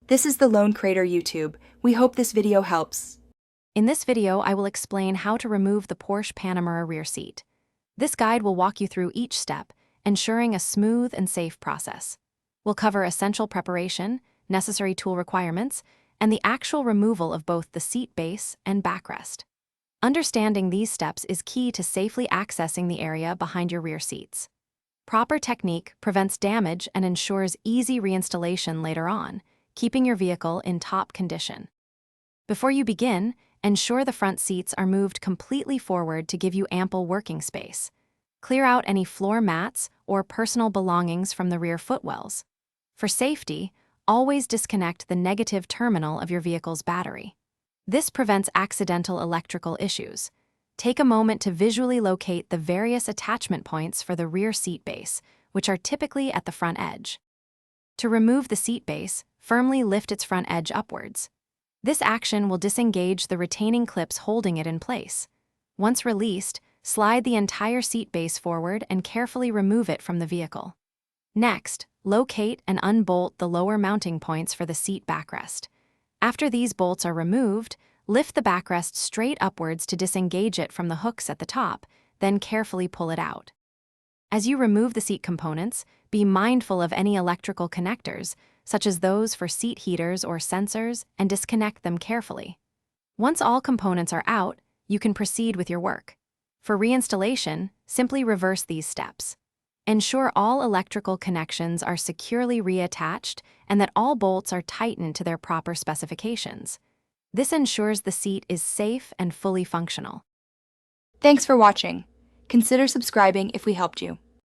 This is the Lone Crater YouTube. We hope this video helps. In this video, I will explain how to remove the Porsche Panamera rear seat. This guide will walk you through each step, ensuring a smooth and safe process. We'll cover essential preparation, necessary tool requirements, and the actual removal of both the seat base and backrest. Understanding these steps is key to safely accessing the area behind your rear seats. Proper technique prevents damage and ensures easy reinstallation later on, keeping your vehicle in top condition. Before you begin, ensure the front seats are moved completely forward to give you ample working space. Clear out any floor mats or personal belongings from the rear footwells. For safety, always disconnect the negative terminal of your vehicle's battery. This prevents accidental electrical issues. Take a moment to visually locate the various attachment points for the rear seat base, which are typically at the front edge. To remove the seat base, firmly lift its front edge upwards. This action will disengage the retaining clips holding it in place. Once released, slide the entire seat base forward and carefully remove it from the vehicle. Next, locate and unbolt the lower mounting points for the seat backrest. After these bolts are removed, lift the backrest straight upwards to disengage it from the hooks at the top, then carefully pull it out. As you remove the seat components, be mindful of any electrical connectors, such as those for seat heaters or sensors, and disconnect them carefully. Once all components are out, you can proceed with your work. For reinstallation, simply reverse these steps. Ensure all electrical connections are securely reattached and that all bolts are tightened to their proper specifications. This ensures the seat is safe and fully functional. Thanks for watching. Consider subscribing if we helped you.